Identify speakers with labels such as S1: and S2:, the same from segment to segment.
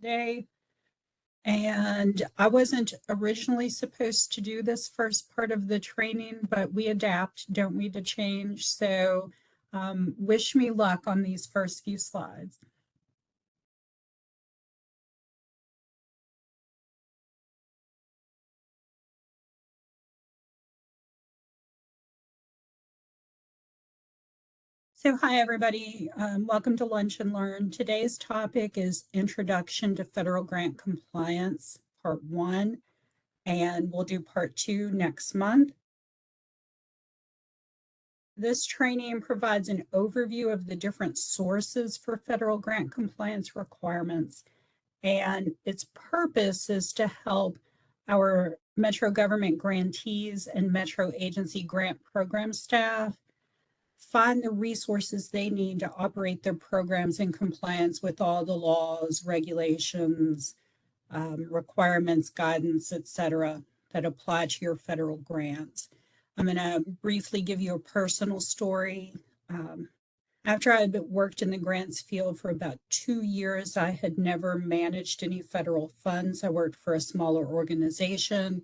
S1: today. And I wasn't originally supposed to do this first part of the training, but we adapt, don't we, to change. So wish me luck on these first few slides. So hi, everybody. Welcome to Lunch and Learn. Today's topic is Introduction to Federal Grant Compliance, Part 1, and we'll do Part 2 next month. This training provides an overview of the different sources for federal grant compliance requirements, and its purpose is to help our Metro government grantees and Metro agency grant program staff find the resources they need to operate their programs in compliance with all the laws, regulations, requirements, guidance, etc., that apply to your federal grants. I'm going to briefly give you a personal story. After I had worked in the grants field for about 2 years, I had never managed any federal funds. I worked for a smaller organization.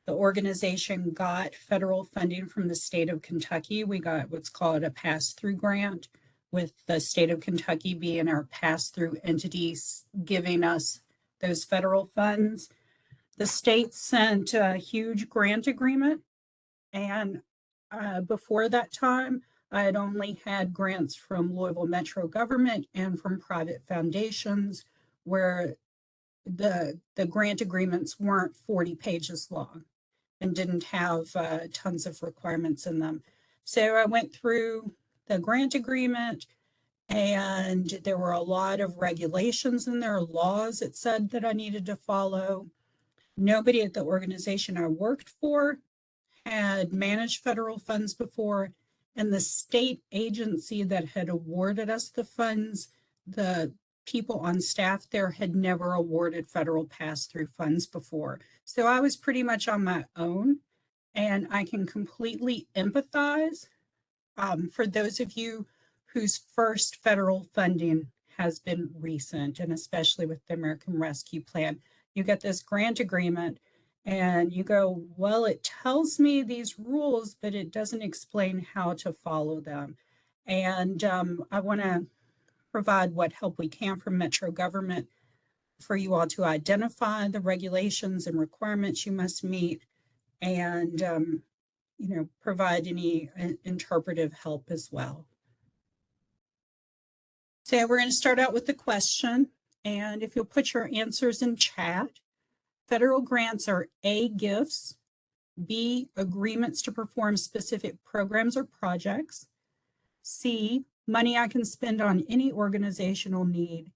S1: The organization got federal funding from the state of Kentucky. We got what's called a pass-through grant, with the state of Kentucky being our pass-through entities giving us those federal funds. The state sent a huge grant agreement, and before that time, I had only had grants from Louisville Metro government and from private foundations where the grant agreements weren't 40 pages long and didn't have tons of requirements in them. So I went through the grant agreement, and there were a lot of regulations in there, laws it said that I needed to follow. Nobody at the organization I worked for had managed federal funds before, and the state agency that had awarded us the funds, the people on staff there had never awarded federal pass-through funds before. So I was pretty much on my own, and I can completely empathize for those of you whose first federal funding has been recent, and especially with the American Rescue Plan. You get this grant agreement and you go, well, it tells me these rules, but it doesn't explain how to follow them. And I want to provide what help we can from Metro government for you all to identify the regulations and requirements you must meet, and provide any interpretive help as well. So we're going to start out with the question, and if you'll put your answers in chat. Federal grants are A, gifts, B, agreements to perform specific programs or projects, C, money I can spend on any organizational need,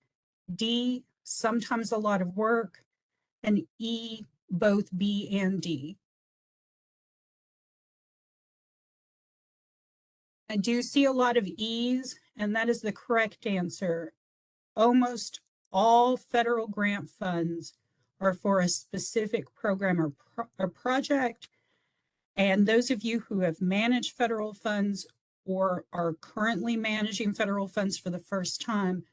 S1: D, sometimes a lot of work, and E, both B and D. I do see a lot of E's, and that is the correct answer. Almost all federal grant funds are for a specific program or project. And those of you who have managed federal funds or are currently managing federal funds for the first time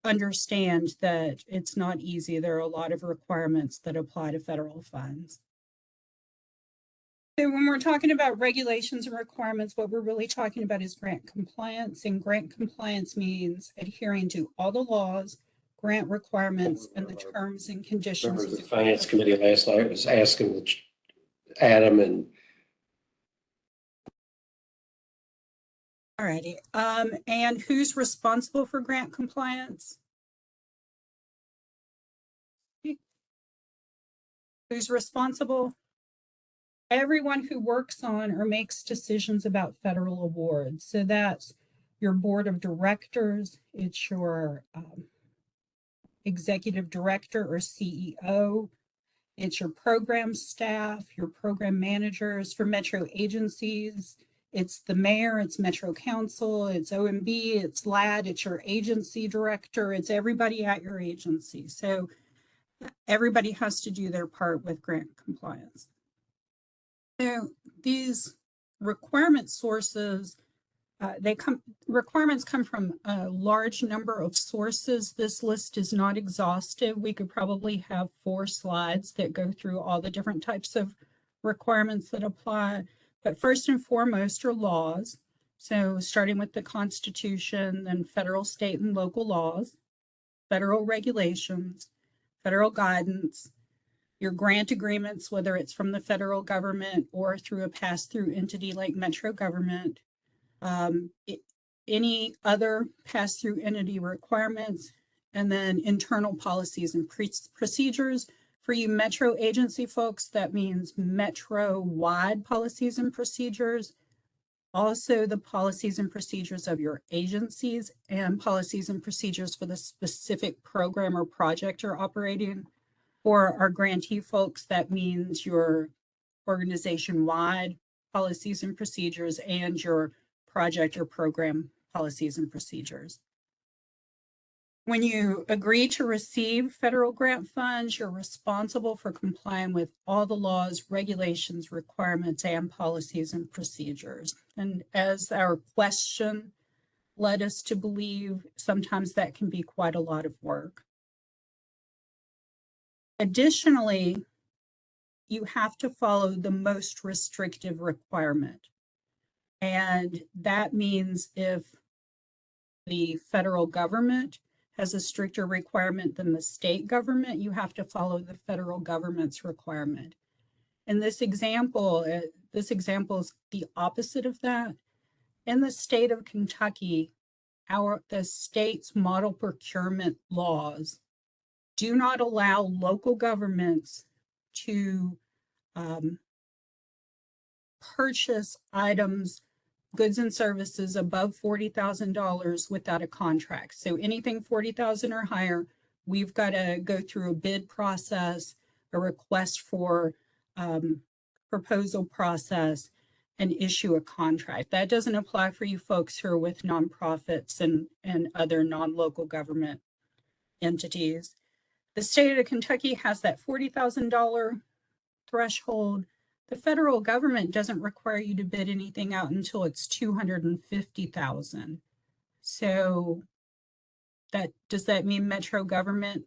S1: understand that it's not easy. There are a lot of requirements that apply to federal funds. So when we're talking about regulations and requirements, what we're really talking about is grant compliance. And grant compliance means adhering to all the laws, grant requirements, and the terms and conditions.
S2: Remember the Finance Committee last night was asking Adam and.
S1: All righty. And who's responsible for grant compliance? Who's responsible? Everyone who works on or makes decisions about federal awards. So that's your board of directors, it's your executive director or CEO, it's your program staff, your program managers. For Metro agencies, it's the mayor, it's Metro Council, it's OMB, it's LAD, it's your agency director, it's everybody at your agency. So everybody has to do their part with grant compliance. So these requirement sources requirements come from a large number of sources. This list is not exhaustive. We could probably have 4 slides that go through all the different types of requirements that apply. But first and foremost are laws. So starting with the Constitution, then federal, state, and local laws, federal regulations, federal guidance, your grant agreements, whether it's from the federal government or through a pass-through entity like Metro Government, any other pass-through entity requirements, and then internal policies and procedures. For you Metro agency folks, that means Metro-wide policies and procedures. Also, the policies and procedures of your agencies and policies and procedures for the specific program or project you're operating. For our grantee folks, that means your organization-wide policies and procedures and your project or program policies and procedures. When you agree to receive federal grant funds, you're responsible for complying with all the laws, regulations, requirements, and policies and procedures. And as our question led us to believe, sometimes that can be quite a lot of work. Additionally, you have to follow the most restrictive requirement. And that means if the federal government has a stricter requirement than the state government, you have to follow the federal government's requirement. In this example is the opposite of that. In the state of Kentucky, the state's model procurement laws do not allow local governments to purchase items, goods and services above $40,000 without a contract. So anything $40,000 or higher, we've got to go through a bid process, a request for proposal process, and issue a contract. That doesn't apply for you folks who are with nonprofits and other non-local government entities. The state of Kentucky has that $40,000 threshold. The federal government doesn't require you to bid anything out until it's $250,000. So does that mean Metro government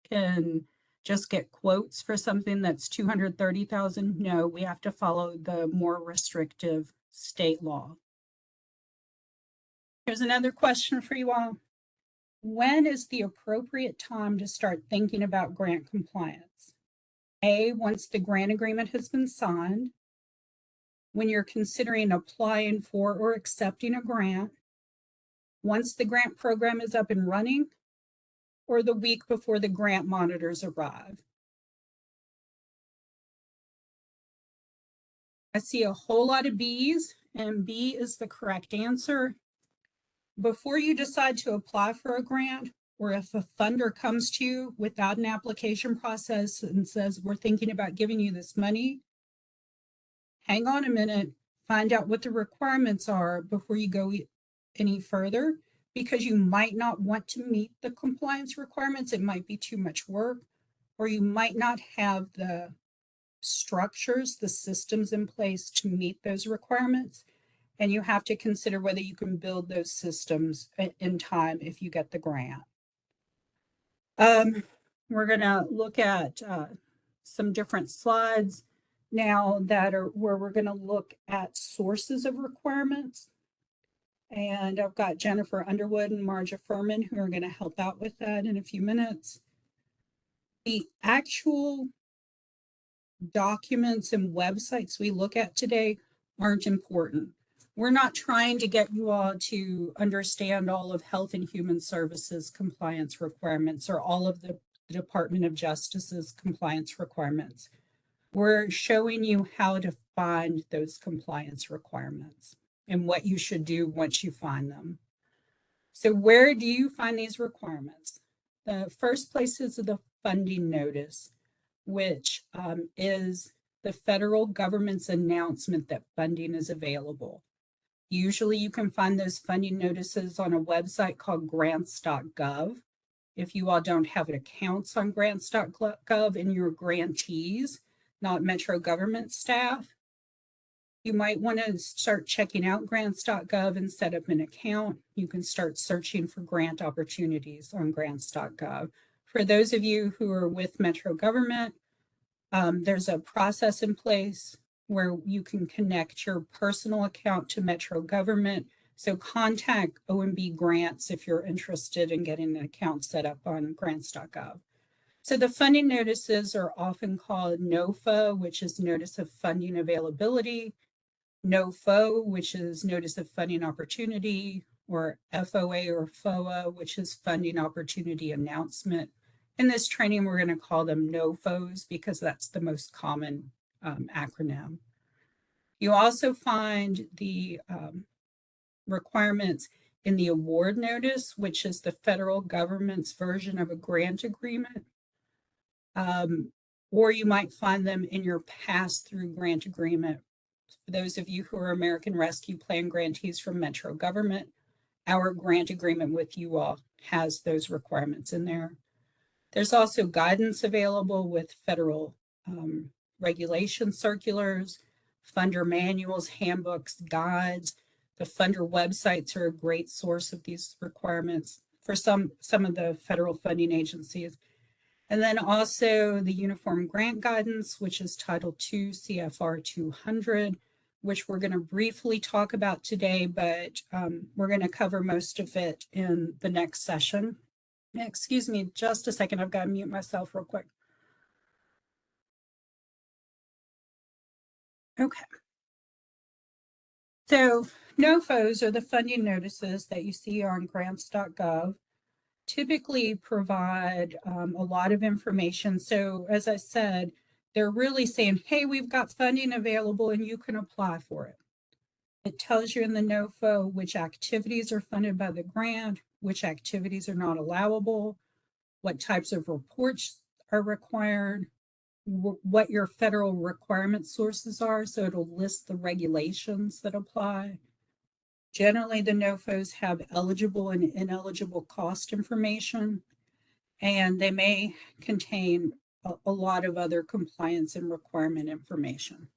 S1: can just get quotes for something that's $230,000? No, we have to follow the more restrictive state law. Here's another question for you all. When is the appropriate time to start thinking about grant compliance? A, once the grant agreement has been signed, when you're considering applying for or accepting a grant, once the grant program is up and running, or the week before the grant monitors arrive. I see a whole lot of B's, and B is the correct answer. Before you decide to apply for a grant, or if a funder comes to you without an application process and says, we're thinking about giving you this money, hang on a minute, find out what the requirements are before you go any further, because you might not want to meet the compliance requirements. It might be too much work, or you might not have the structures, the systems in place to meet those requirements. And you have to consider whether you can build those systems in time if you get the grant. We're going to look at some different slides now that are where we're going to look at sources of requirements. And I've got Jennifer Underwood and Marja Furman who are going to help out with that in a few minutes. The actual documents and websites we look at today aren't important. We're not trying to get you all to understand all of Health and Human Services compliance requirements or all of the Department of Justice's compliance requirements. We're showing you how to find those compliance requirements and what you should do once you find them. So where do you find these requirements? The first place is the funding notice, which is the federal government's announcement that funding is available. Usually you can find those funding notices on a website called grants.gov. If you all don't have accounts on grants.gov and you're grantees, not Metro government staff, You might want to start checking out grants.gov and set up an account. You can start searching for grant opportunities on grants.gov. For those of you who are with Metro government, there's a process in place where you can connect your personal account to Metro government. So contact OMB Grants if you're interested in getting an account set up on grants.gov. So the funding notices are often called NOFA, which is Notice of Funding Availability, NOFO, which is Notice of Funding Opportunity, or FOA or FOA, which is Funding Opportunity Announcement. In this training, we're going to call them NOFOs because that's the most common acronym. You also find the requirements in the award notice, which is the federal government's version of a grant agreement. Or you might find them in your pass-through grant agreement. For those of you who are American Rescue Plan grantees from Metro government, our grant agreement with you all has those requirements in there. There's also guidance available with federal regulation circulars, funder manuals, handbooks, guides. The funder websites are a great source of these requirements for some of the federal funding agencies. And then also the Uniform Grant Guidance, which is Title II CFR 200, which we're going to briefly talk about today, but we're going to cover most of it in the next session. Excuse me, just a second. I've got to mute myself real quick. Okay. So NOFOs are the funding notices that you see on grants.gov. Typically provide a lot of information. So as I said, they're really saying, hey, we've got funding available and you can apply for it. It tells you in the NOFO which activities are funded by the grant, which activities are not allowable, what types of reports are required, what your federal requirement sources are. So it'll list the regulations that apply. Generally, the NOFOs have eligible and ineligible cost information, and they may contain a lot of other compliance and requirement information.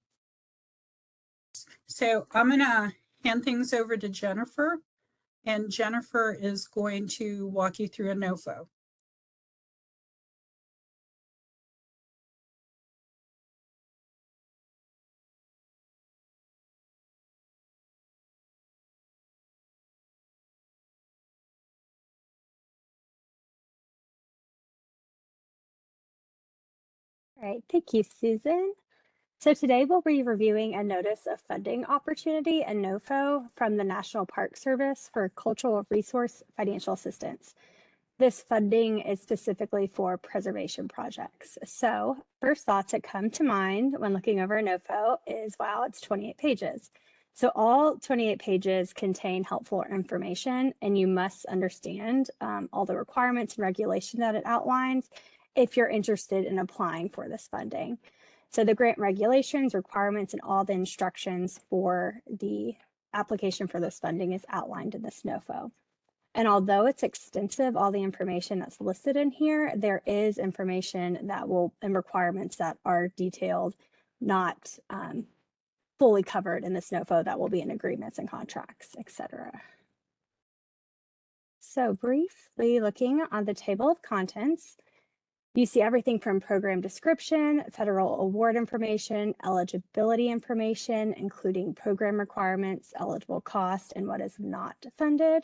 S1: So I'm going to hand things over to Jennifer, and Jennifer is going to walk you through a NOFO.
S3: All right, thank you, Susan. So today we'll be reviewing a Notice of Funding Opportunity, a NOFO, from the National Park Service for Cultural Resource Financial Assistance. This funding is specifically for preservation projects. So first thoughts that come to mind when looking over a NOFO is, wow, it's 28 pages. So all 28 pages contain helpful information, and you must understand all the requirements and regulation that it outlines if you're interested in applying for this funding. So the grant regulations, requirements, and all the instructions for the application for this funding is outlined in this NOFO. And although it's extensive, all the information that's listed in here, there is information that will, and requirements that are detailed, not fully covered in this NOFO, that will be in agreements and contracts, etc. So briefly looking on the table of contents, you see everything from program description, federal award information, eligibility information, including program requirements, eligible cost, and what is not funded,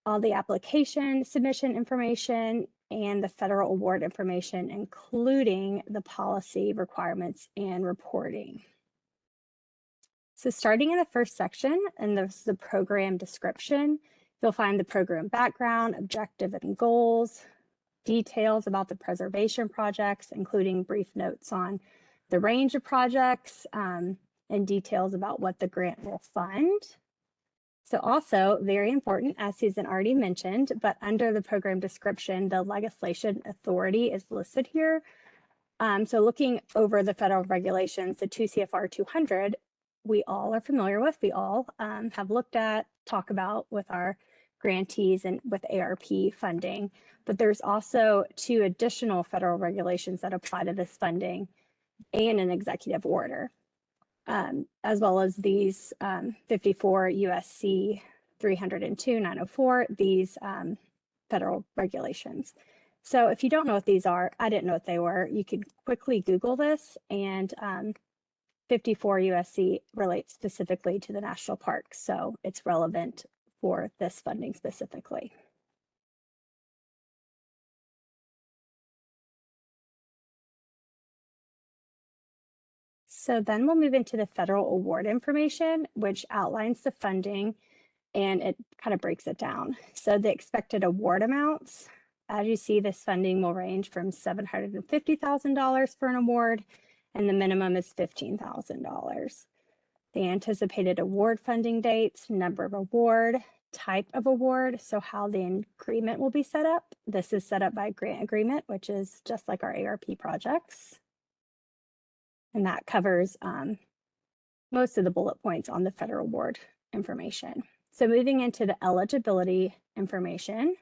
S3: all the application submission information, and the federal award information, including the policy requirements and reporting. So starting in the first section, and this is the program description, you'll find the program background, objective and goals, details about the preservation projects, including brief notes on the range of projects, and details about what the grant will fund. So also very important, as Susan already mentioned, but under the program description, the legislation authority is listed here. So looking over the federal regulations, the 2 CFR 200, we all are familiar with, we all have looked at, talk about with our grantees and with ARP funding, but there's also 2 additional federal regulations that apply to this funding and an executive order. as well as these 54 USC 302-904, these federal regulations. So if you don't know what these are, I didn't know what they were, you can quickly Google this, and 54 USC relates specifically to the national parks, so it's relevant for this funding specifically. So then we'll move into the federal award information, which outlines the funding, and it kind of breaks it down. So the expected award amounts, as you see, this funding will range from $750,000 for an award, and the minimum is $15,000. The anticipated award funding dates, number of award, type of award, so how the agreement will be set up. This is set up by grant agreement, which is just like our ARP projects. And that covers most of the bullet points on the federal award information. So moving into the eligibility information,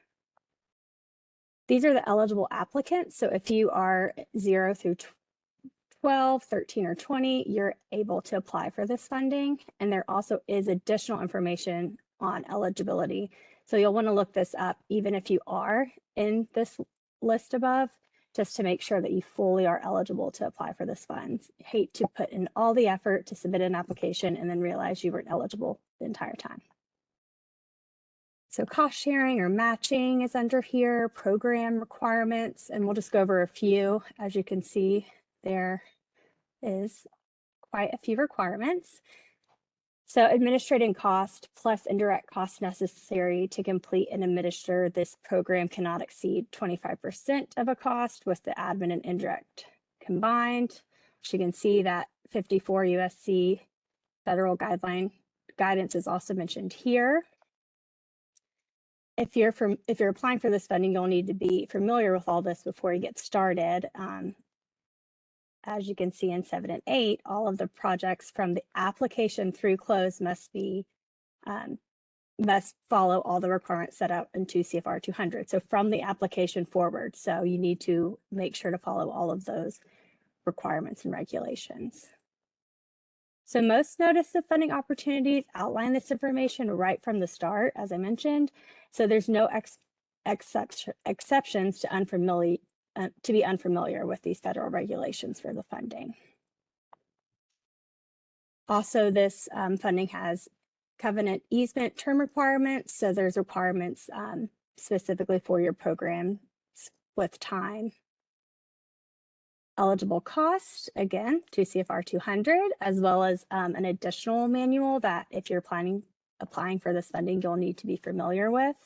S3: these are the eligible applicants. So if you are 0 through 12, 13, or 20, you're able to apply for this funding. And there also is additional information on eligibility. So you'll want to look this up even if you are in this list above, just to make sure that you fully are eligible to apply for this fund. Hate to put in all the effort to submit an application and then realize you weren't eligible the entire time. So cost sharing or matching is under here, program requirements, and we'll just go over a few. As you can see, there is quite a few requirements. So administrative cost plus indirect cost necessary to complete and administer this program cannot exceed 25% of a cost with the admin and indirect combined. So you can see that 54 USC federal guidance is also mentioned here. If you're applying for this funding, you'll need to be familiar with all this before you get started. As you can see in 7 and 8, all of the projects from the application through close must follow all the requirements set out in 2 CFR 200. So from the application forward, so you need to make sure to follow all of those requirements and regulations. So most notice of funding opportunities outline this information right from the start, as I mentioned. So there's no exceptions to be unfamiliar with these federal regulations for the funding. Also, this funding has covenant easement term requirements. So there's requirements specifically for your program with time. Eligible cost, again, 2 CFR 200, as well as an additional manual that if you're applying for this funding, you'll need to be familiar with.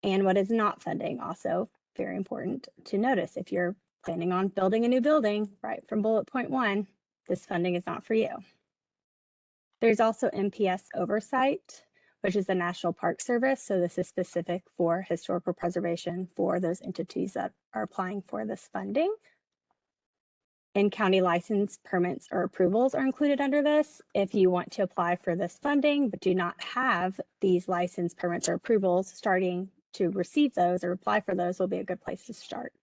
S3: And what is not funding, also very important to notice. If you're planning on building a new building, right from bullet point 1, this funding is not for you. There's also NPS oversight, which is the National Park Service. So this is specific for historical preservation for those entities that are applying for this funding. In-county license permits or approvals are included under this. If you want to apply for this funding but do not have these license permits or approvals, starting to receive those or apply for those will be a good place to start.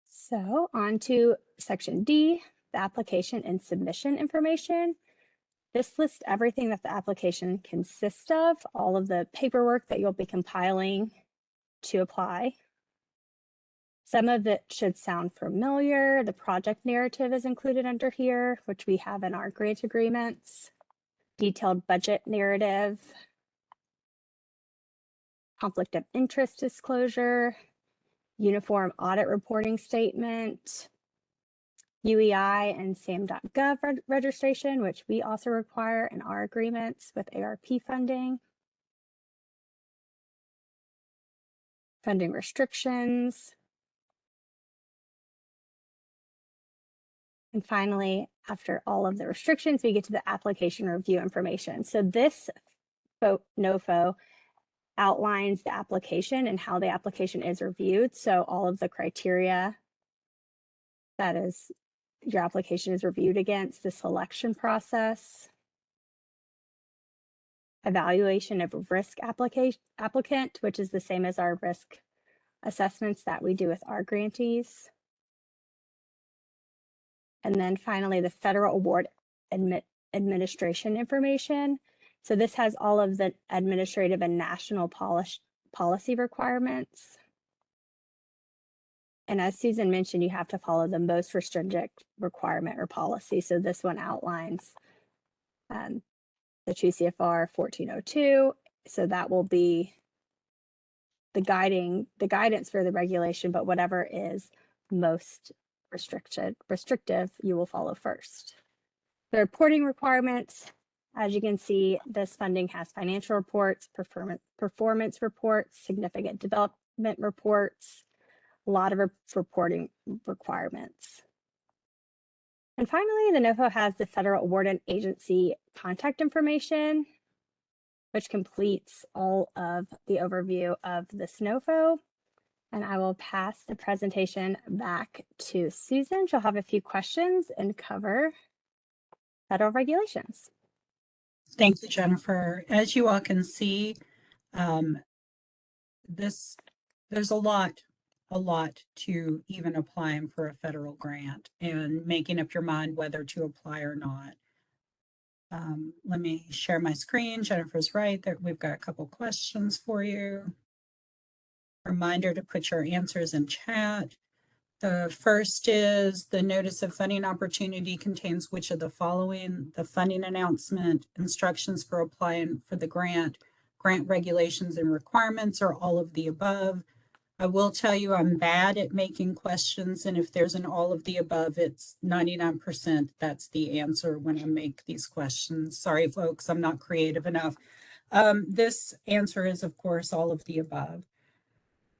S3: So on to section D, the application and submission information. This lists everything that the application consists of, all of the paperwork that you'll be compiling to apply. Some of it should sound familiar. The project narrative is included under here, which we have in our grant agreements. Detailed budget narrative, conflict of interest disclosure, uniform audit reporting statement, UEI and SAM.gov registration, which we also require in our agreements with ARP funding. Funding restrictions. And finally, after all of the restrictions, we get to the application review information. So this NOFO outlines the application and how the application is reviewed. So all of the criteria that is your application is reviewed against, the selection process, evaluation of risk applicant, which is the same as our risk assessments that we do with our grantees, And then finally, the federal award administration information. So this has all of the administrative and national policy requirements. And as Susan mentioned, you have to follow the most stringent requirement or policy. So this one outlines the 2 CFR 1402. So that will be the guidance for the regulation, but whatever is most restrictive, you will follow first. The reporting requirements, as you can see, this funding has financial reports, performance reports, significant development reports, a lot of reporting requirements. And finally, the NOFO has the federal award and agency contact information, which completes all of the overview of this NOFO. And I will pass the presentation back to Susan. She'll have a few questions and cover federal regulations.
S1: Thank you, Jennifer. As you all can see, there's a lot to even applying for a federal grant and making up your mind whether to apply or not. Let me share my screen. Jennifer's right that we've got a couple questions for you. Reminder to put your answers in chat. The first is the notice of funding opportunity contains which of the following: the funding announcement, instructions for applying for the grant regulations and requirements, or all of the above. I will tell you I'm bad at making questions, and if there's an all of the above, it's 99% that's the answer when I make these questions. Sorry, folks, I'm not creative enough. This answer is, of course, all of the above.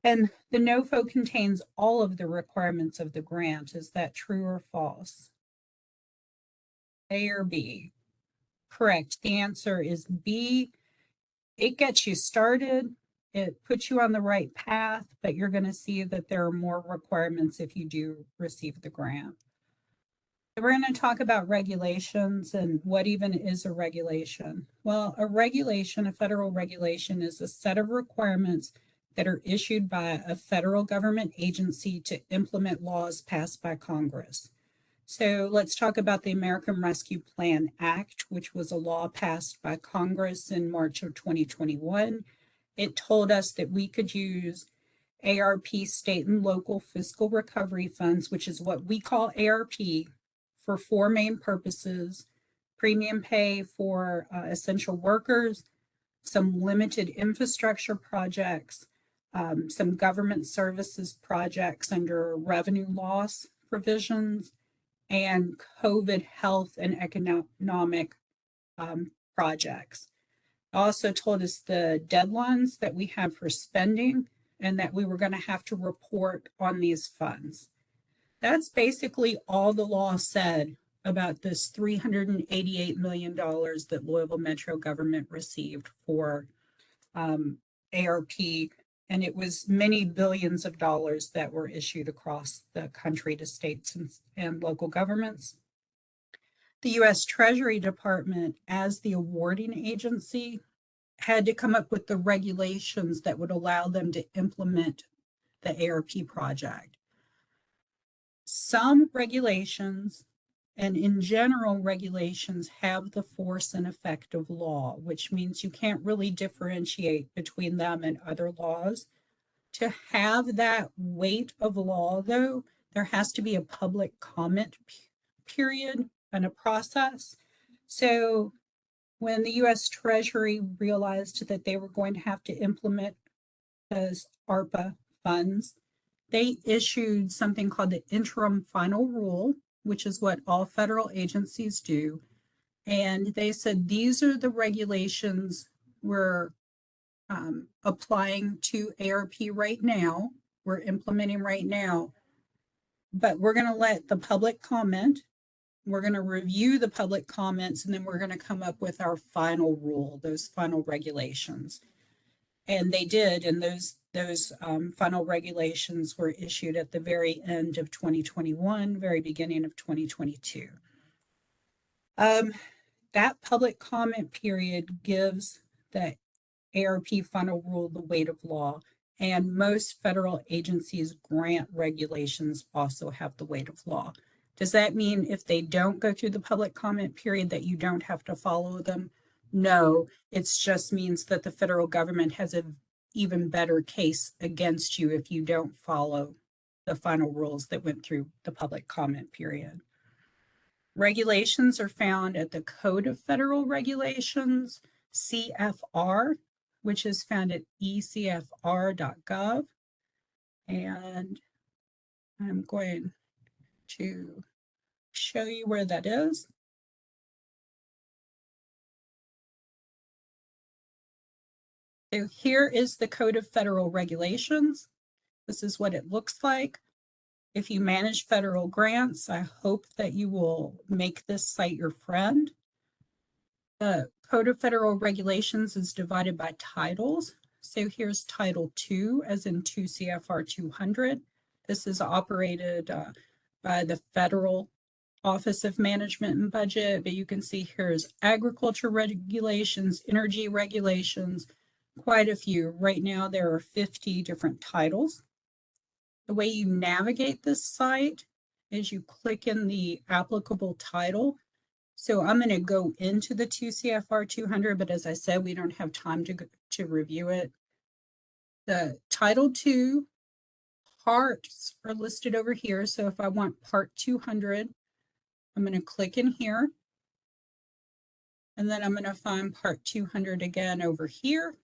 S1: And the NOFO contains all of the requirements of the grant. Is that true or false? A or B? Correct. The answer is B. It gets you started. It puts you on the right path, but you're going to see that there are more requirements if you do receive the grant. We're going to talk about regulations and what even is a regulation. Well, a regulation, a federal regulation, is a set of requirements that are issued by a federal government agency to implement laws passed by Congress. So let's talk about the American Rescue Plan Act, which was a law passed by Congress in March of 2021. It told us that we could use ARP, state and local fiscal recovery funds, which is what we call ARP, for four main purposes: premium pay for essential workers, some limited infrastructure projects, some government services projects under revenue loss provisions, and COVID health and economic projects. Also told us the deadlines that we have for spending and that we were going to have to report on these funds. That's basically all the law said about this $388 million that Louisville Metro government received for ARP, and it was many billions of dollars that were issued across the country to states and local governments. The U.S. Treasury Department, as the awarding agency, had to come up with the regulations that would allow them to implement the ARP project. Some regulations, and in general, regulations have the force and effect of law, which means you can't really differentiate between them and other laws. To have that weight of law, though, there has to be a public comment period and a process. So when the U.S. Treasury realized that they were going to have to implement those ARPA funds, they issued something called the interim final rule, which is what all federal agencies do. And they said, these are the regulations we're applying to ARP right now, we're implementing right now, but we're going to let the public comment. We're going to review the public comments, and then we're going to come up with our final rule, those final regulations. And they did, and those final regulations were issued at the very end of 2021, very beginning of 2022. That public comment period gives the ARP final rule the weight of law, and most federal agencies' grant regulations also have the weight of law. Does that mean if they don't go through the public comment period that you don't have to follow them? No, it just means that the federal government has an even better case against you if you don't follow the final rules that went through the public comment period. Regulations are found at the Code of Federal Regulations, CFR, which is found at ecfr.gov. And I'm going to show you where that is. So here is the Code of Federal Regulations. This is what it looks like. If you manage federal grants, I hope that you will make this site your friend. The Code of Federal Regulations is divided by titles. So here's Title 2, as in 2 CFR 200. This is operated by the Federal Office of Management and Budget, but you can see here's agriculture regulations, energy regulations, quite a few. Right now, there are 50 different titles. The way you navigate this site is you click in the applicable title. So I'm going to go into the 2 CFR 200, but as I said, we don't have time to review it. The Title 2 parts are listed over here. So if I want Part 200, I'm going to click in here. And then I'm going to find Part 200 again over here.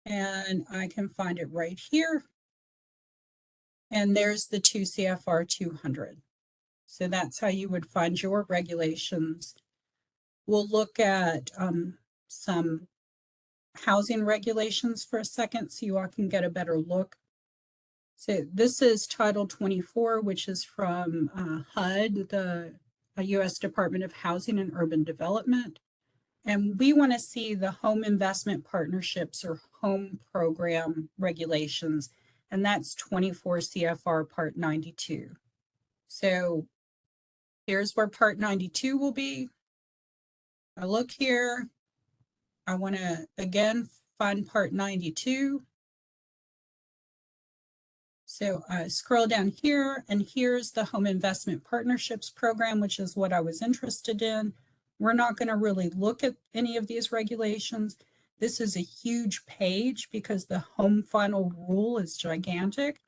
S1: And I can find it right here. And there's the 2 CFR 200. So that's how you would find your regulations. We'll look at some housing regulations for a second so you all can get a better look. So this is Title 24, which is from HUD, the U.S. Department of Housing and Urban Development. And we want to see the home investment partnerships or home program regulations. And that's 24 CFR Part 92. So here's where Part 92 will be. I look here. I want to, again, find Part 92. So I scroll down here, and here's the Home Investment Partnerships Program, which is what I was interested in. We're not going to really look at any of these regulations. This is a huge page because the home final rule is gigantic,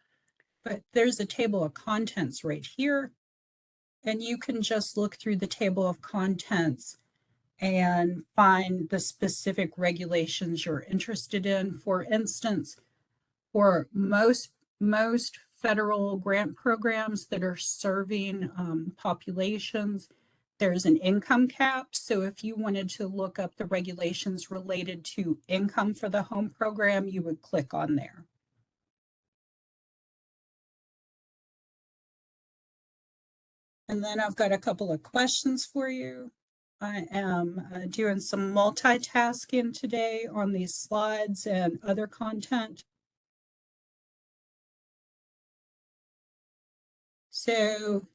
S1: but there's a table of contents right here. And you can just look through the table of contents and find the specific regulations you're interested in. For instance, for most federal grant programs that are serving populations, there's an income cap. So if you wanted to look up the regulations related to income for the home program, you would click on there. And then I've got a couple of questions for you. I am doing some multitasking today on these slides and other content. So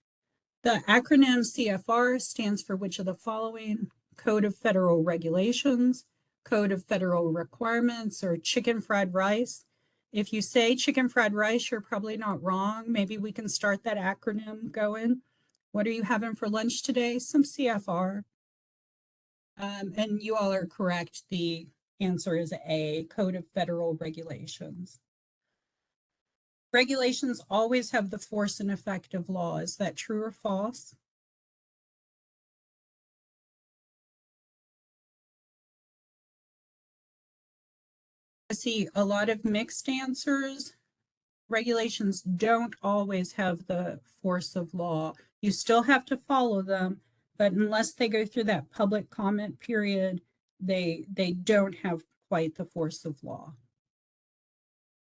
S1: the acronym CFR stands for which of the following? Code of Federal Regulations, Code of Federal Requirements, or chicken fried rice. If you say chicken fried rice, you're probably not wrong. Maybe we can start that acronym going. What are you having for lunch today? Some CFR. And you all are correct. The answer is A, Code of Federal Regulations. Regulations always have the force and effect of law. Is that true or false? I see a lot of mixed answers. Regulations don't always have the force of law. You still have to follow them, but unless they go through that public comment period, they don't have quite the force of law.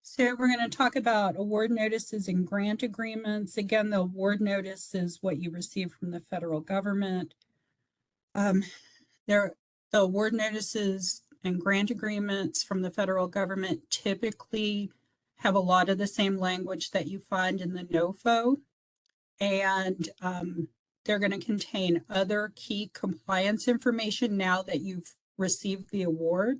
S1: So we're going to talk about award notices and grant agreements. Again, the award notice is what you receive from the federal government. The award notices and grant agreements from the federal government typically have a lot of the same language that you find in the NOFO, and they're going to contain other key compliance information now that you've received the award.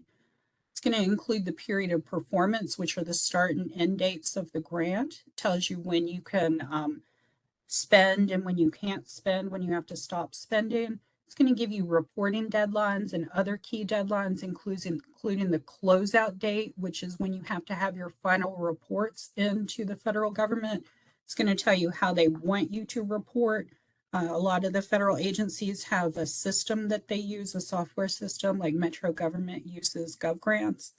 S1: It's going to include the period of performance, which are the start and end dates of the grant. It tells you when you can spend and when you can't spend, when you have to stop spending. It's going to give you reporting deadlines and other key deadlines, including the closeout date, which is when you have to have your final reports into the federal government. It's going to tell you how they want you to report. A lot of the federal agencies have a system that they use, a software system, like Metro Government uses GovGrants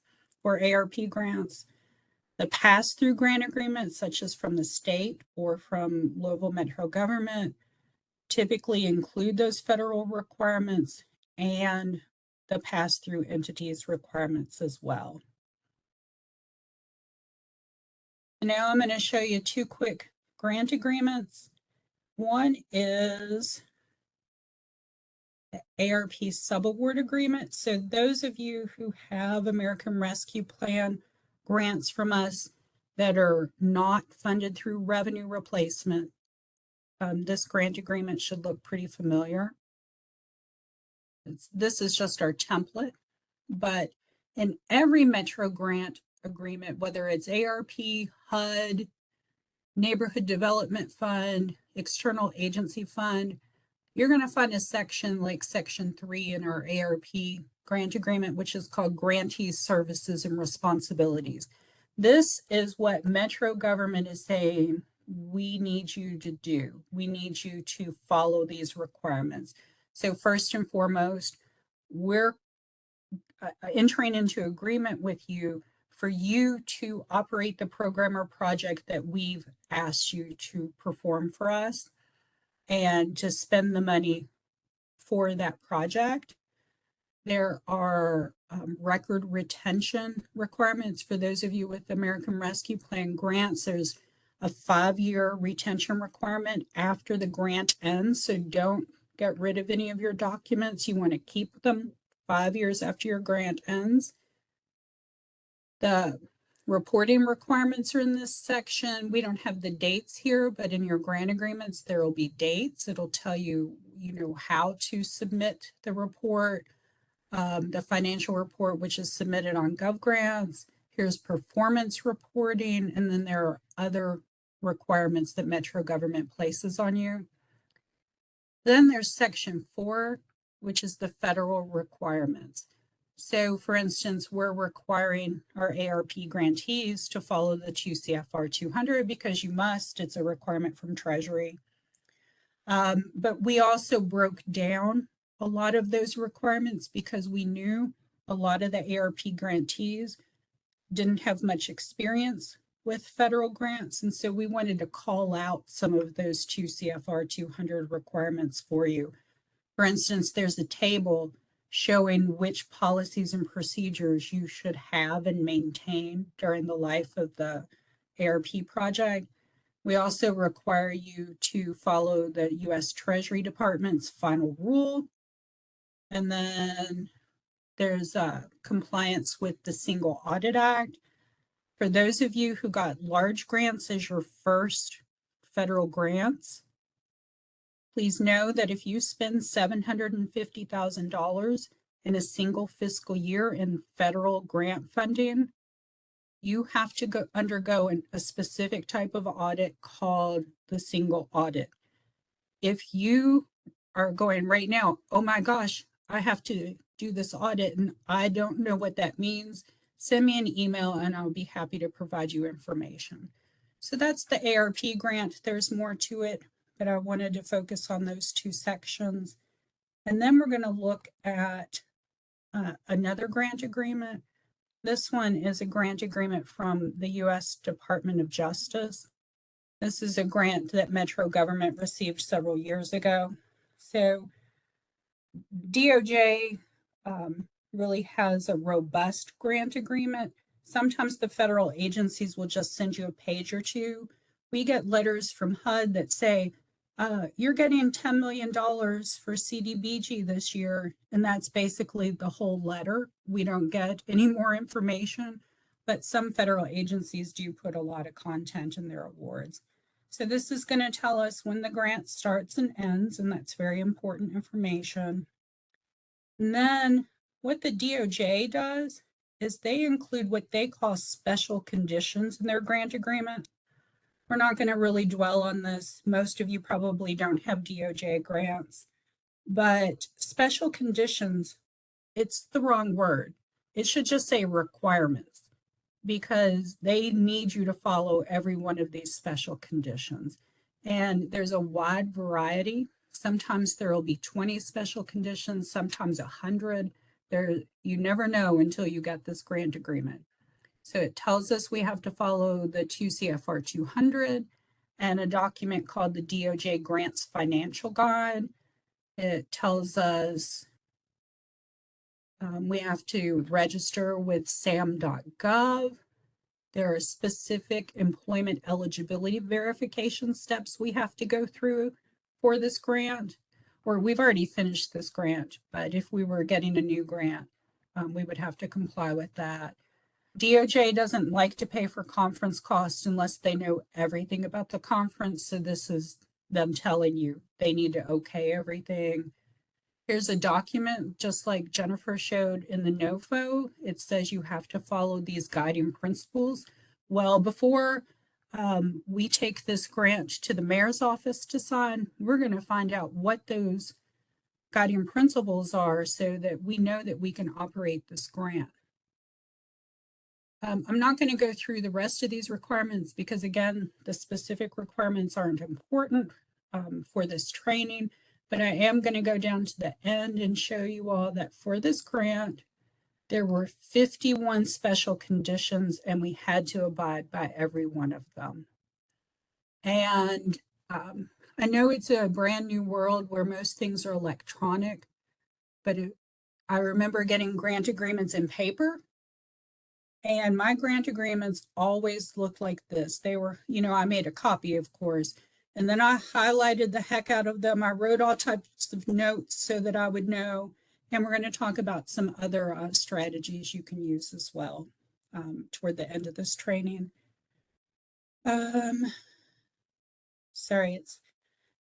S1: or ARP grants. The pass-through grant agreements, such as from the state or from local metro government, typically include those federal requirements and the pass-through entities requirements as well. Now I'm going to show you two quick grant agreements. One is the ARP subaward agreement. So those of you who have American Rescue Plan grants from us that are not funded through revenue replacement, this grant agreement should look pretty familiar. This is just our template, but in every Metro grant agreement, whether it's ARP, HUD, Neighborhood Development Fund, External Agency Fund, you're going to find a section like Section 3 in our ARP grant agreement, which is called Grantee Services and Responsibilities. This is what Metro government is saying we need you to do. We need you to follow these requirements. So first and foremost, we're entering into agreement with you for you to operate the program or project that we've asked you to perform for us and to spend the money for that project. There are record retention requirements for those of you with American Rescue Plan grants. There's a 5-year retention requirement after the grant ends, so don't get rid of any of your documents. You want to keep them 5 years after your grant ends. The reporting requirements are in this section. We don't have the dates here, but in your grant agreements, there will be dates. It'll tell you, how to submit the report, the financial report, which is submitted on GovGrants. Here's performance reporting, and then there are other requirements that Metro government places on you. Then there's Section 4, which is the federal requirements. So for instance, we're requiring our ARP grantees to follow the 2 CFR 200 because you must, it's a requirement from Treasury. But we also broke down a lot of those requirements because we knew a lot of the ARP grantees didn't have much experience with federal grants. And so we wanted to call out some of those 2 CFR 200 requirements for you. For instance, there's a table showing which policies and procedures you should have and maintain during the life of the ARP project. We also require you to follow the U.S. Treasury Department's final rule. And then there's compliance with the Single Audit Act. For those of you who got large grants as your first federal grants, please know that if you spend $750,000 in a single fiscal year in federal grant funding, you have to undergo a specific type of audit called the single audit. If you are going right now, oh my gosh, I have to do this audit and I don't know what that means, send me an email and I'll be happy to provide you information. So that's the ARP grant. There's more to it, but I wanted to focus on those two sections. And then we're going to look at another grant agreement. This one is a grant agreement from the U.S. Department of Justice. This is a grant that Metro government received several years ago. So DOJ really has a robust grant agreement. Sometimes the federal agencies will just send you a page or two. We get letters from HUD that say, you're getting $10 million for CDBG this year, and that's basically the whole letter. We don't get any more information, but some federal agencies do put a lot of content in their awards. So this is going to tell us when the grant starts and ends, and that's very important information. And then what the DOJ does is they include what they call special conditions in their grant agreement. We're not going to really dwell on this. Most of you probably don't have DOJ grants, but special conditions, it's the wrong word. It should just say requirements, because they need you to follow every one of these special conditions. And there's a wide variety. Sometimes there will be 20 special conditions, sometimes 100. You never know until you get this grant agreement. So it tells us we have to follow the 2 CFR 200 and a document called the DOJ Grants Financial Guide. It tells us we have to register with sam.gov. There are specific employment eligibility verification steps we have to go through for this grant, or we've already finished this grant, but if we were getting a new grant, we would have to comply with that. DOJ doesn't like to pay for conference costs unless they know everything about the conference, so this is them telling you they need to okay everything. Here's a document, just like Jennifer showed in the NOFO. It says you have to follow these guiding principles. Well, before we take this grant to the mayor's office to sign, we're going to find out what those guiding principles are so that we know that we can operate this grant. I'm not going to go through the rest of these requirements because, again, the specific requirements aren't important for this training. But I am going to go down to the end and show you all that for this grant, there were 51 special conditions and we had to abide by every one of them. And I know it's a brand new world where most things are electronic, but I remember getting grant agreements in paper. And my grant agreements always looked like this. They were, I made a copy, of course. And then I highlighted the heck out of them. I wrote all types of notes so that I would know. And we're going to talk about some other strategies you can use as well toward the end of this training. Sorry, it's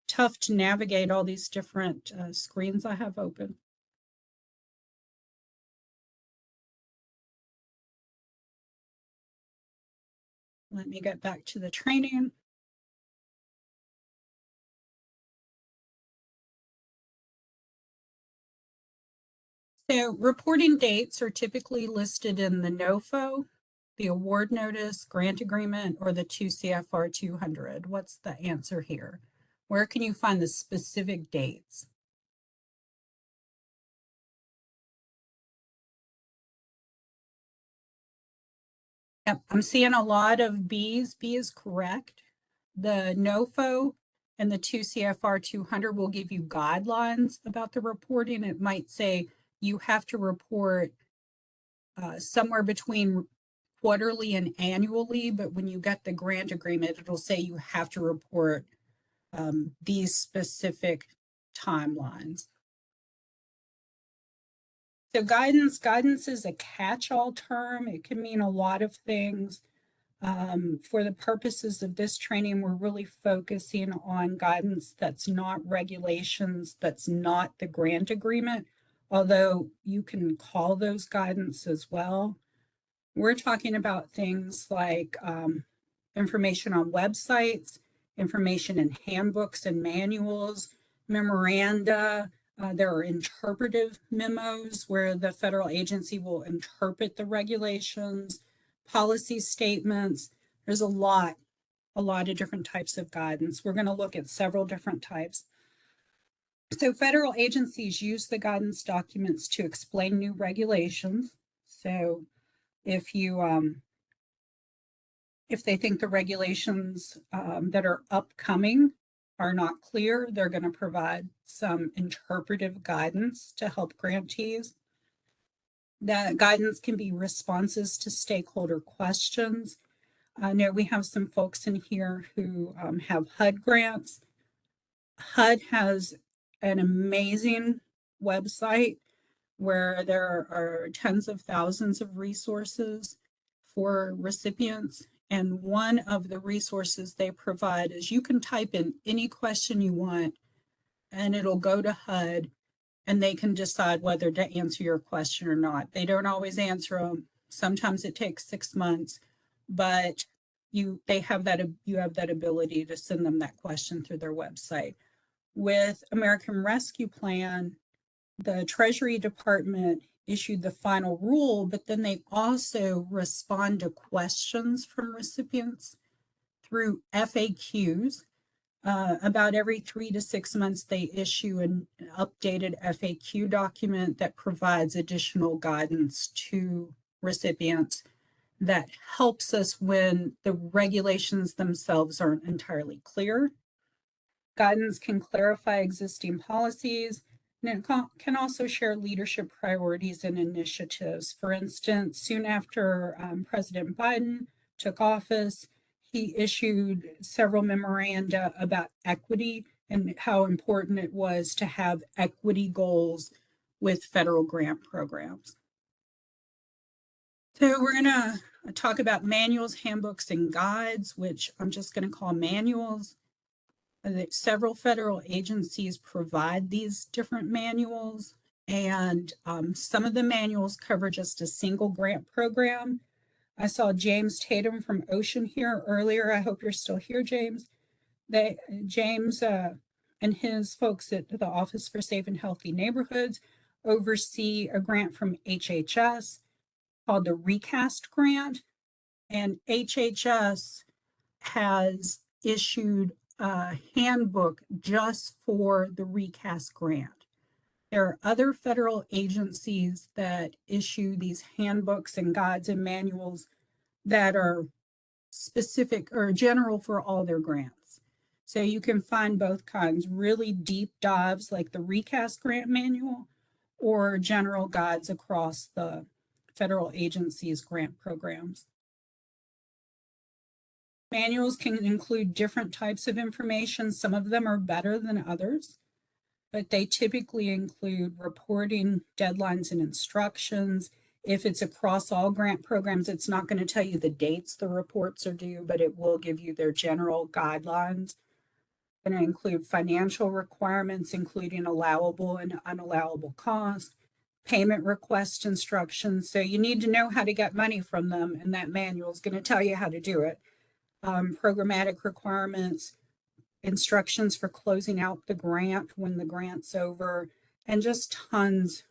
S1: tough to navigate all these different screens I have open. Let me get back to the training. So reporting dates are typically listed in the NOFO, the award notice, grant agreement, or the 2 CFR 200. What's the answer here? Where can you find the specific dates? Yep, I'm seeing a lot of B's. B is correct. The NOFO and the 2 CFR 200 will give you guidelines about the reporting. It might say you have to report somewhere between quarterly and annually, but when you get the grant agreement, it'll say you have to report these specific timelines. So guidance is a catch-all term. It can mean a lot of things. For the purposes of this training, we're really focusing on guidance that's not regulations, that's not the grant agreement, although you can call those guidance as well. We're talking about things like information on websites, information in handbooks and manuals, memoranda. There are interpretive memos where the federal agency will interpret the regulations, policy statements. There's a lot of different types of guidance. We're going to look at several different types. So federal agencies use the guidance documents to explain new regulations. So if they think the regulations that are upcoming are not clear, they're going to provide some interpretive guidance to help grantees. That guidance can be responses to stakeholder questions. I know we have some folks in here who have HUD grants. HUD has an amazing website where there are tens of thousands of resources for recipients. And one of the resources they provide is you can type in any question you want and it'll go to HUD and they can decide whether to answer your question or not. They don't always answer them. Sometimes it takes 6 months, but you have that ability to send them that question through their website. With American Rescue Plan, the Treasury Department issued the final rule, but then they also respond to questions from recipients through FAQs. About every 3 to 6 months, they issue an updated FAQ document that provides additional guidance to recipients that helps us when the regulations themselves aren't entirely clear. Guidance can clarify existing policies, and it can also share leadership priorities and initiatives. For instance, soon after President Biden took office, he issued several memoranda about equity and how important it was to have equity goals with federal grant programs. So we're going to talk about manuals, handbooks, and guides, which I'm just going to call manuals. Several federal agencies provide these different manuals, and some of the manuals cover just a single grant program. I saw James Tatum from Ocean here earlier. I hope you're still here, James. James and his folks at the Office for Safe and Healthy Neighborhoods oversee a grant from HHS called the RECAST grant, and HHS has issued a handbook just for the RECAST grant. There are other federal agencies that issue these handbooks and guides and manuals that are specific or general for all their grants. So you can find both kinds, really deep dives like the RECAST grant manual or general guides across the federal agencies' grant programs. Manuals can include different types of information. Some of them are better than others, but they typically include reporting, deadlines, and instructions. If it's across all grant programs, it's not going to tell you the dates the reports are due, but it will give you their general guidelines. It's going to include financial requirements, including allowable and unallowable costs, payment request instructions. So you need to know how to get money from them, and that manual is going to tell you how to do it. Programmatic requirements, instructions for closing out the grant when the grant's over, and just tons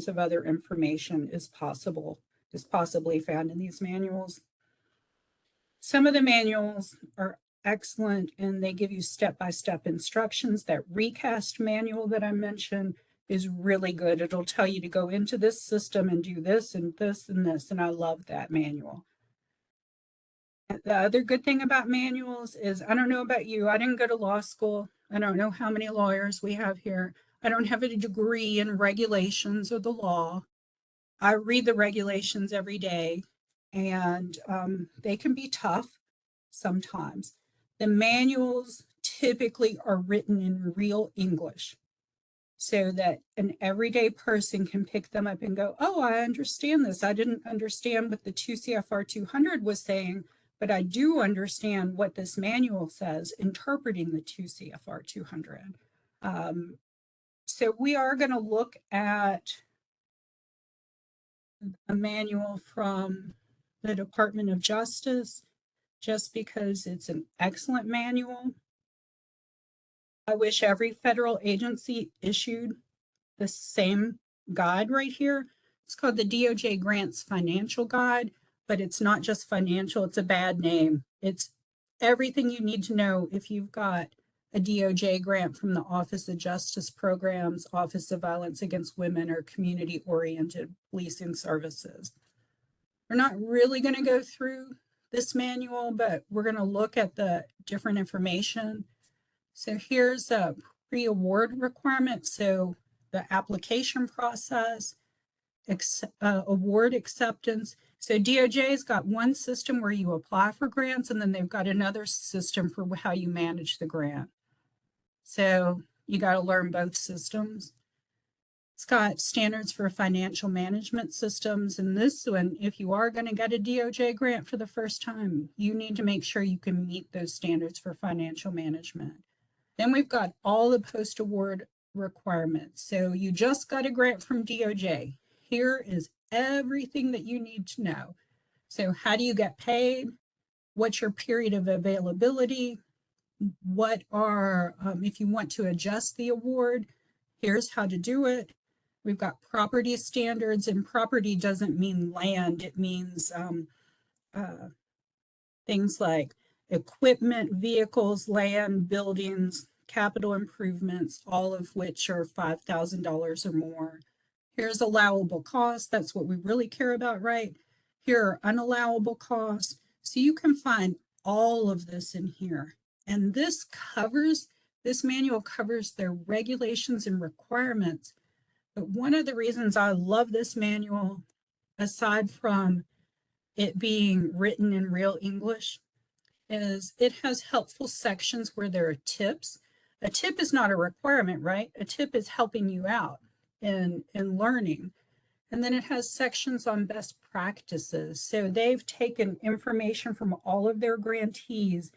S1: of other information is possibly found in these manuals. Some of the manuals are excellent and they give you step-by-step instructions. That RECAST manual that I mentioned is really good. It'll tell you to go into this system and do this and this and this, and I love that manual. The other good thing about manuals is, I don't know about you, I didn't go to law school. I don't know how many lawyers we have here. I don't have a degree in regulations or the law. I read the regulations every day, and they can be tough sometimes. The manuals typically are written in real English so that an everyday person can pick them up and go, oh, I understand this. I didn't understand what the 2 CFR 200 was saying, but I do understand what this manual says, interpreting the 2 CFR 200. So we are going to look at a manual from the Department of Justice, just because it's an excellent manual. I wish every federal agency issued the same guide right here. It's called the DOJ Grants Financial Guide, but it's not just financial, it's a bad name. It's everything you need to know if you've got a DOJ grant from the Office of Justice Programs, Office of Violence Against Women, or community-oriented policing services. We're not really going to go through this manual, but we're going to look at the different information. So here's a pre-award requirement. So the application process, award acceptance. So DOJ's got one system where you apply for grants, and then they've got another system for how you manage the grant. So you got to learn both systems. It's got standards for financial management systems. And this one, if you are going to get a DOJ grant for the first time, you need to make sure you can meet those standards for financial management. Then we've got all the post-award requirements. So you just got a grant from DOJ. Here is everything that you need to know. So how do you get paid? what's your period of availability, what are, if you want to adjust the award, here's how to do it. We've got property standards, and property doesn't mean land, it means things like equipment, vehicles, land, buildings, capital improvements, all of which are $5,000 or more. Here's allowable costs. That's what we really care about, right? Here are unallowable costs. So you can find all of this in here. And this manual covers their regulations and requirements. But one of the reasons I love this manual, aside from it being written in real English, is it has helpful sections where there are tips. A tip is not a requirement, right? A tip is helping you out in learning. And then it has sections on best practices. So they've taken information from all of their grantees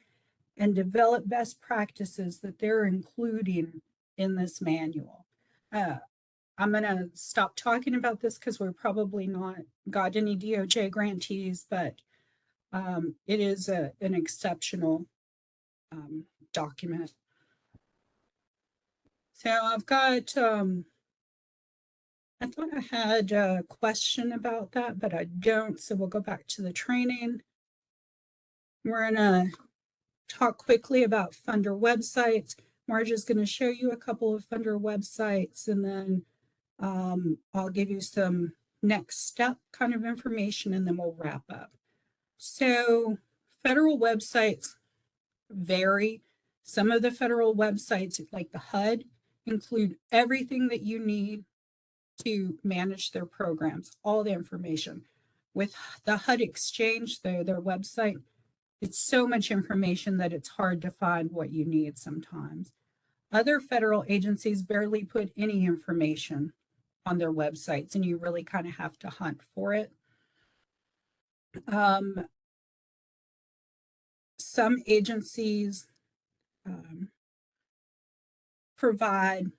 S1: and developed best practices that they're including in this manual. I'm going to stop talking about this because we're probably not got any DOJ grantees, but it is an exceptional document. So I've got, I thought I had a question about that, but I don't. So we'll go back to the training. We're going to talk quickly about funder websites. Marge is going to show you a couple of funder websites, and then I'll give you some next step kind of information, and then we'll wrap up. So federal websites vary. Some of the federal websites, like the HUD, include everything that you need to manage their programs, all the information. With the HUD Exchange, though, their website, it's so much information that it's hard to find what you need sometimes. Other federal agencies barely put any information on their websites, and you really kind of have to hunt for it. Some agencies provide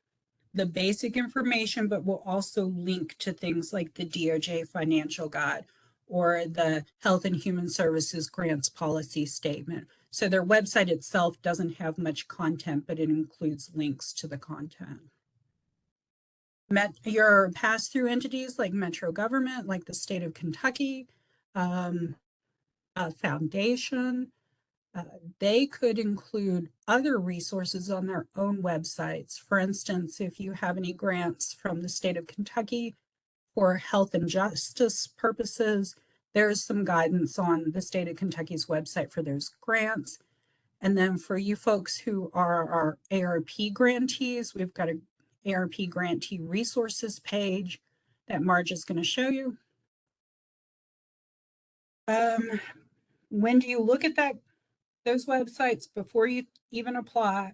S1: the basic information, but will also link to things like the DOJ financial guide or the Health and Human Services grants policy statement. So their website itself doesn't have much content, but it includes links to the content. Your pass-through entities like Metro Government, like the state of Kentucky, Foundation, they could include other resources on their own websites. For instance, if you have any grants from the state of Kentucky for health and justice purposes, there's some guidance on the state of Kentucky's website for those grants. And then for you folks who are our ARP grantees, we've got an ARP grantee resources page that Marge is going to show you. When do you look at those websites before you even apply?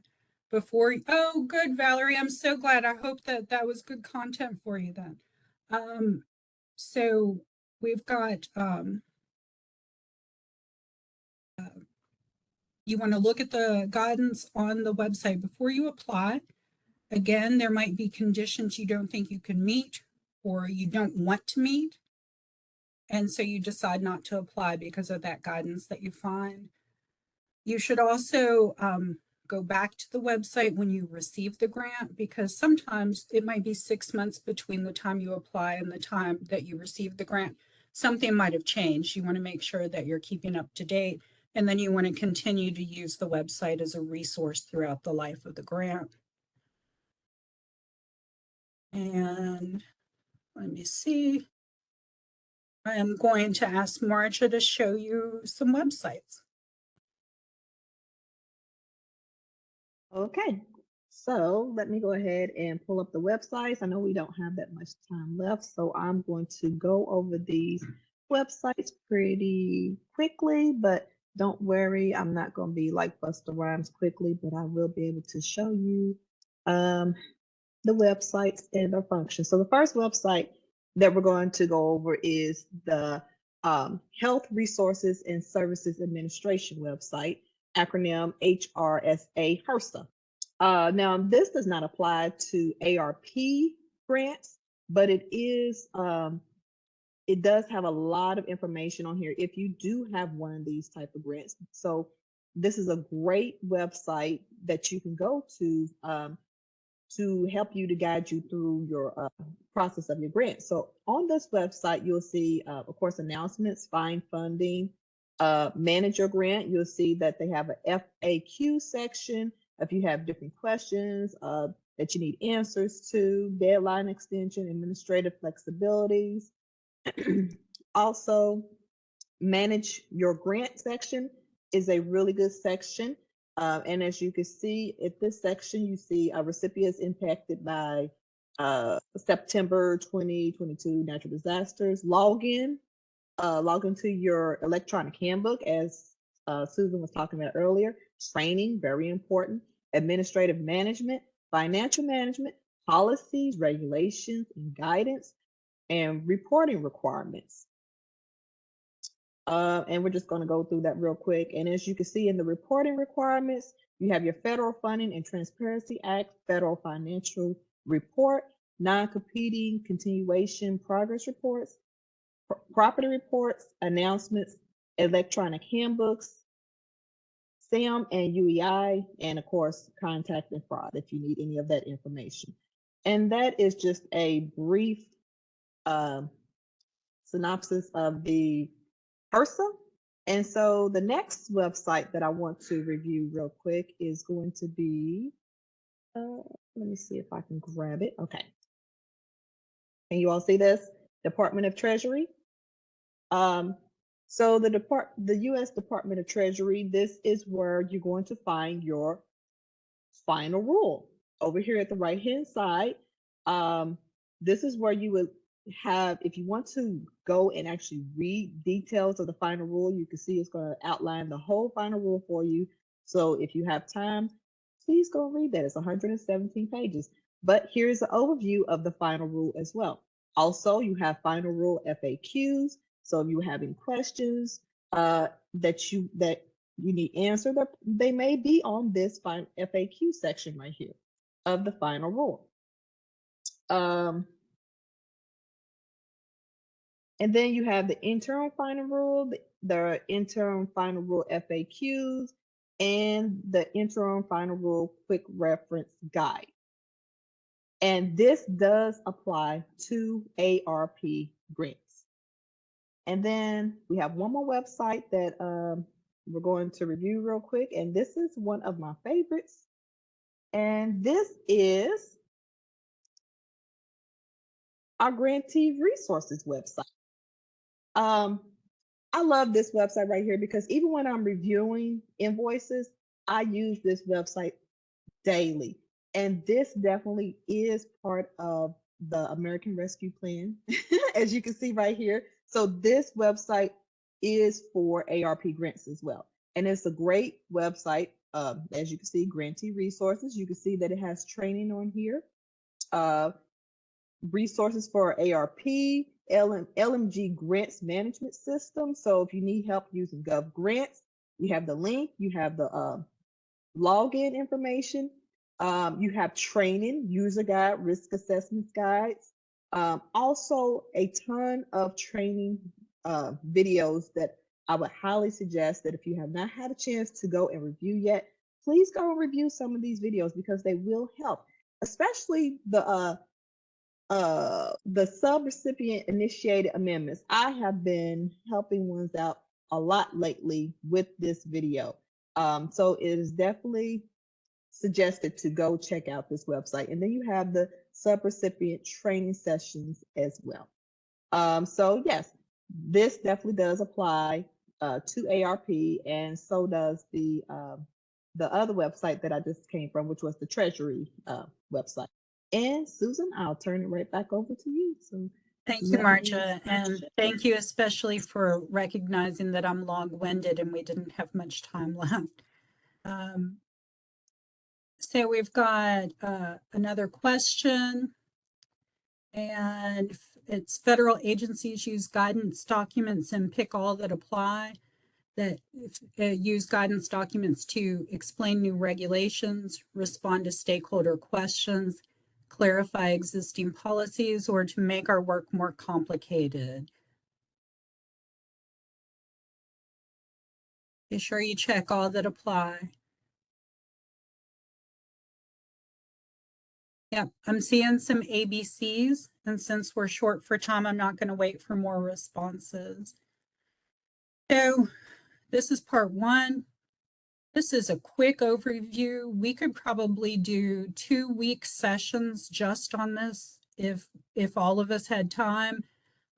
S1: Oh, good, Valerie. I'm so glad. I hope that was good content for you then. So we've got, you want to look at the guidance on the website before you apply. Again, there might be conditions you don't think you can meet or you don't want to meet. And so you decide not to apply because of that guidance that you find. You should also go back to the website when you receive the grant, because sometimes it might be 6 months between the time you apply and the time that you receive the grant. Something might have changed. You want to make sure that you're keeping up to date, and then you want to continue to use the website as a resource throughout the life of the grant. And let me see. I am going to ask Marcia to show you some websites.
S4: Okay, so let me go ahead and pull up the websites. I know we don't have that much time left, so I'm going to go over these websites pretty quickly, but don't worry, I'm not going to be like Busta Rhymes quickly, but I will be able to show you the websites and their functions. So the first website that we're going to go over is the Health Resources and Services Administration website, acronym HRSA HRSA. Now, this does not apply to ARP grants, but it is it does have a lot of information on here if you do have one of these type of grants. So this is a great website that you can go to help you to guide you through your process of your grant. So on this website, you'll see, of course, announcements, find funding, manage your grant. You'll see that they have a FAQ section if you have different questions that you need answers to, deadline extension, administrative flexibilities. Also, manage your grant section is a really good section. And as you can see at this section, you see recipients impacted by September 2022 natural disasters. Log into your electronic handbook, as Susan was talking about earlier. Training, very important. Administrative management, financial management, policies, regulations, and guidance, and reporting requirements. And we're just going to go through that real quick. And as you can see in the reporting requirements, you have your Federal Funding and Transparency Act, Federal Financial Report, non-competing continuation progress reports, property reports, announcements, electronic handbooks, SAM and UEI, and of course, contact and fraud if you need any of that information. And that is just a brief synopsis of the HRSA. And so the next website that I want to review real quick is going to be, let me see if I can grab it. Okay. Can you all see this? Department of Treasury. So the U.S. Department of Treasury, this is where you're going to find your final rule. Over here at the right-hand side, this is where you would have, if you want to go and actually read details of the final rule, you can see it's going to outline the whole final rule for you. So if you have time, please go read that. It's 117 pages. But here's the overview of the final rule as well. Also, you have final rule FAQs. So if you have any questions that you need answered, they may be on this FAQ section right here of the final rule. And then you have the interim final rule, the interim final rule FAQs, and the interim final rule quick reference guide. And this does apply to ARP grants. And then we have one more website that we're going to review real quick. And this is one of my favorites. And this is our grantee resources website. I love this website right here because even when I'm reviewing invoices, I use this website daily. And this definitely is part of the American Rescue Plan, as you can see right here. So this website is for ARP grants as well. And it's a great website. As you can see, grantee resources. You can see that it has training on here. Resources for ARP, LMG grants management system. So if you need help using Gov Grants, you have the link, you have the login information, you have training, user guide, risk assessments guides, also a ton of training videos that I would highly suggest that if you have not had a chance to go and review yet, please go and review some of these videos because they will help, especially the sub-recipient initiated amendments. I have been helping ones out a lot lately with this video. So it is definitely suggested to go check out this website. And then you have the sub-recipient training sessions as well. So yes, this definitely does apply to ARP, and so does the other website that I just came from, which was the Treasury website. And Susan, I'll turn it right back over to you. So
S1: Thank you, Marcia, and thank you especially for recognizing that I'm long-winded and we didn't have much time left. So we've got another question, and it's federal agencies use guidance documents and pick all that apply, that use guidance documents to explain new regulations, respond to stakeholder questions, clarify existing policies, or to make our work more complicated. Be sure you check all that apply. Yep, I'm seeing some ABCs, and since we're short for time, I'm not going to wait for more responses. So this is part one. This is a quick overview. We could probably do 2-week sessions just on this if all of us had time.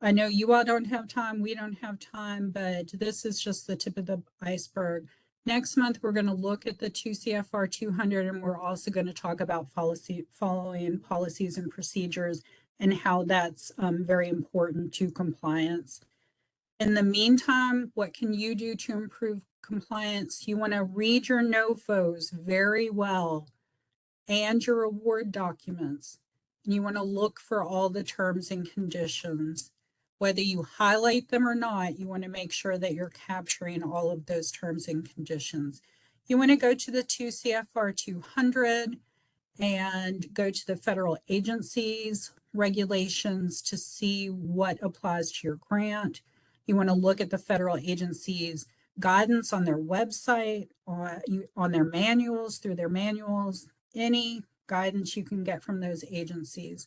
S1: I know you all don't have time, we don't have time, but this is just the tip of the iceberg. Next month, we're going to look at the 2 CFR 200, and we're also going to talk about following policies and procedures and how that's very important to compliance. In the meantime, what can you do to improve compliance? You want to read your NOFOs very well and your award documents. And you want to look for all the terms and conditions. Whether you highlight them or not, you want to make sure that you're capturing all of those terms and conditions. You want to go to the 2 CFR 200 and go to the federal agencies regulations to see what applies to your grant. You want to look at the federal agencies guidance on their website, on their manuals, through their manuals, any guidance you can get from those agencies.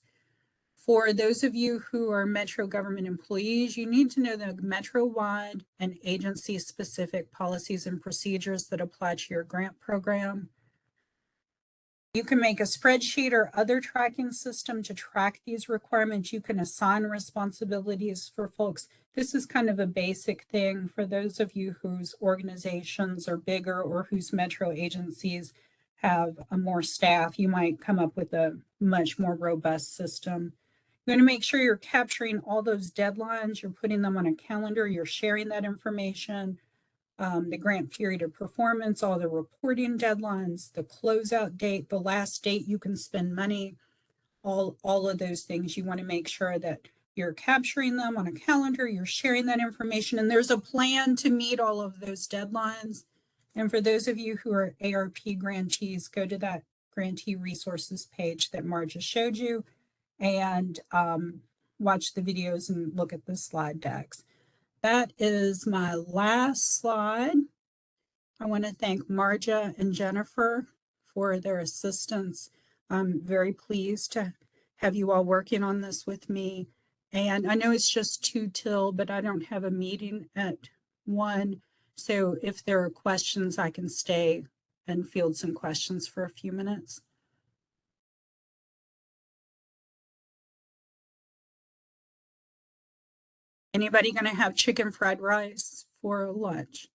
S1: For those of you who are Metro government employees, you need to know the Metro-wide and agency-specific policies and procedures that apply to your grant program. You can make a spreadsheet or other tracking system to track these requirements. You can assign responsibilities for folks. This is kind of a basic thing for those of you whose organizations are bigger or whose Metro agencies have more staff. You might come up with a much more robust system. You're going to make sure you're capturing all those deadlines. You're putting them on a calendar. You're sharing that information. The grant period of performance, all the reporting deadlines, the closeout date, the last date you can spend money, all of those things. You want to make sure that you're capturing them on a calendar, you're sharing that information, and there's a plan to meet all of those deadlines. And for those of you who are ARP grantees, go to that grantee resources page that Marja showed you and watch the videos and look at the slide decks. That is my last slide. I want to thank Marja and Jennifer for their assistance. I'm very pleased to have you all working on this with me. And I know it's just 2 till, but I don't have a meeting at 1. So if there are questions, I can stay and field some questions for a few minutes. Anybody going to have chicken fried rice for lunch?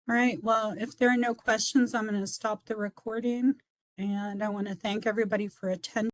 S1: All right, well, if there are no questions, I'm going to stop the recording. And I want to thank everybody for attending.